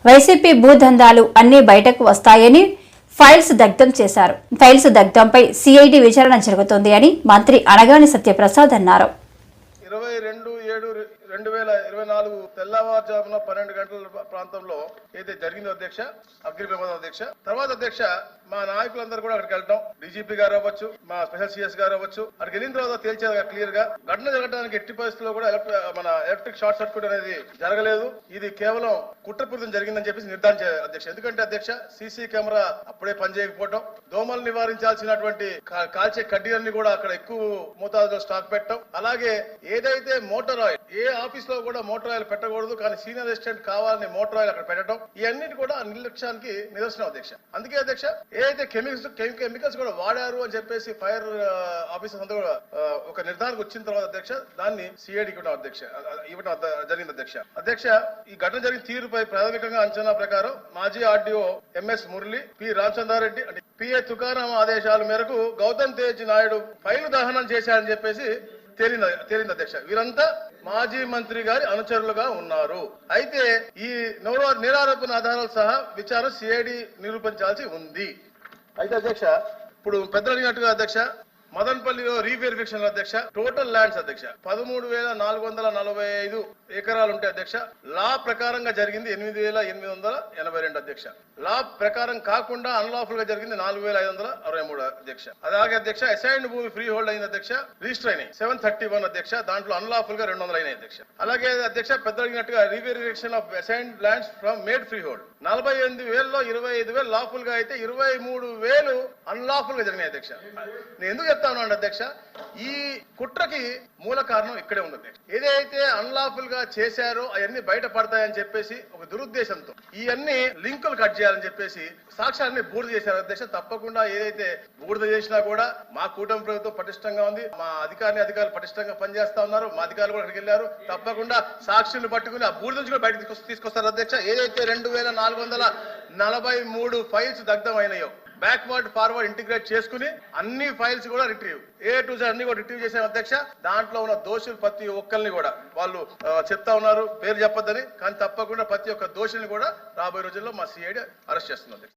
YCP భూదందాలు అన్ని బయటకు వస్తాయని ఫైల్స్ దగ్ధం చేశారు. ఫైల్స్ దగ్ధంపై సిఐడి విచారణ జరుగుతోంది అని మంత్రి అనగాని సత్యప్రసాద్ అన్నారు. 22/7/2024 తెల్లవారుజామున 12 గంటల ప్రాంతంలో ఏదైతే జరిగిందో అధ్యక్ష, అగ్ని ప్రమాదం అధ్యక్ష, తర్వాత అధ్యక్ష మా నాయకులందరూ కూడా అక్కడికి వెళ్తాం. డీజీపీ గారు అవ్వచ్చు, మా స్పెషల్ సిఎస్ గారు అవ్వచ్చు, అక్కడికి వెళ్ళిన తర్వాత తేల్చేది క్లియర్ గా ఘటన జరగడానికి ఎట్టి పరిస్థితుల్లో కూడా మన ఎలక్ట్రిక్ షార్ట్ సర్క్యూట్ అనేది జరగలేదు. ఇది కేవలం కుట్రపూరితం జరిగిందని చెప్పేసి నిర్ధారించారు అధ్యక్ష. ఎందుకంటే అధ్యక్ష సీసీ కెమెరా అప్పుడే పనిచేయకపోవడం, దోమలు నివారించాల్సినటువంటి కాల్చే కడ్డీలన్నీ కూడా అక్కడ ఎక్కువ మోతాదులో స్టాక్ పెట్టడం, అలాగే ఏదైతే మోటార్ ఆయిల్ ఏ ఆఫీస్ లో కూడా మోటార్ ఆయిల్ పెట్టకూడదు కానీ సీనియర్ అసిస్టెంట్ కావాలని మోటార్ ఆయిల్ అక్కడ పెట్టడం, ఇవన్నిటి కూడా నిర్లక్ష్యానికి నిదర్శనం అధ్యక్ష. అందుకే అధ్యక్ష ఏదైతే కెమికల్స్ కూడా వాడారు అని చెప్పేసి ఫైర్ ఆఫీసర్స్ అంతా కూడా ఒక నిర్ధారణకు వచ్చిన తర్వాత అధ్యక్ష దాన్ని సిఐడికి ఇవ్వడం జరిగింది అధ్యక్ష. అధ్యక్ష ఈ ఘటన జరిగిన తీరుపై ప్రాథమికంగా అంచనా ప్రకారం మాజీ RDO MS Murali, P Ramachandrareddy అంటే పిఏ తుకారాం ఆదేశాల మేరకు గౌతమ్ తేజ్ నాయుడు ఫైలు దహనం చేశారని చెప్పేసి తేలింది అధ్యక్ష. వీరంతా మాజీ మంత్రి గారి అనుచరులుగా ఉన్నారు. అయితే ఈ నిరారోపణ ఆధారాలు సహా విచారణ సిఐడి నిరూపించాల్సి ఉంది. అయితే అధ్యక్ష ఇప్పుడు పెద్దలు అడిగినట్టుగా అధ్యక్ష మదన్పల్లిలో రీవెరిఫికేషన్ అధ్యక్ష టోటల్ ల్యాండ్స్ అధ్యక్ష 13,445 ఎకరాలు ఉంటాయి అధ్యక్ష. లా ప్రకారంగా జరిగింది 8,882 అధ్యక్ష. లా ప్రకారం కాకుండా అన్లాఫుల్ గా జరిగింది 4,563 అధ్యక్ష. అలాగే అధ్యక్ష అసైన్డ్ భూమి ఫ్రీ హోల్డ్ అయింది అధ్యక్ష, రిజిస్టర్ అయినాయి 731 అధ్యక్ష. దాంట్లో అన్లాఫుల్ గా 200 అయినాయి అధ్యక్ష. అలాగే అధ్యక్ష పెద్దలు అడిగినట్టుగా reverification of assigned lands from made freehold 48,000లో 25,000 లాఫుల్ గా అయితే 23,000 అన్లాఫుల్ గా జరిగినాయి అధ్యక్ష. నేను ఎందుకు చెప్తా ఉన్నాను అధ్యక్ష, ఈ కుట్రకి మూల కారణం ఇక్కడే ఉంది అధ్యక్ష. ఏదైతే అన్లాఫుల్ గా చేశారో అవన్నీ బయటపడతాయని చెప్పేసి ఒక దురుద్దేశంతో ఇవన్నీ లింకులు కట్ చేయాలని చెప్పేసి సాక్ష్యాన్ని బూడిద చేశారు అధ్యక్ష. తప్పకుండా ఏదైతే బూడిద చేసినా కూడా మా కూటమి ప్రభుత్వం పటిష్టంగా ఉంది, మా అధికారులు పటిష్టంగా పనిచేస్తా ఉన్నారు, మా అధికారులు కూడా అక్కడికి వెళ్ళారు. తప్పకుండా సాక్షులను పట్టుకుని ఆ బూడిద నుంచి కూడా బయటకు తీసుకొస్తారు అధ్యక్ష. ఏదైతే 2,443 ఫైల్స్ దగ్ధం అయినాయో బ్యాక్వర్డ్ ఫార్వర్డ్ ఇంటిగ్రేట్ చేసుకుని అన్ని ఫైల్స్ కూడా రిట్రీవ్ A to Z అన్ని కూడా రిట్రీవ్ చేశారు అధ్యక్ష. దాంట్లో ఉన్న దోషులు ప్రతి ఒక్కరిని కూడా వాళ్ళు చెప్తా ఉన్నారు, పేరు చెప్పొద్దని, కానీ తప్పకుండా ప్రతి ఒక్క దోషుల్ని కూడా రాబోయే రోజుల్లో మా సిఐడి అరెస్ట్ చేస్తుంది.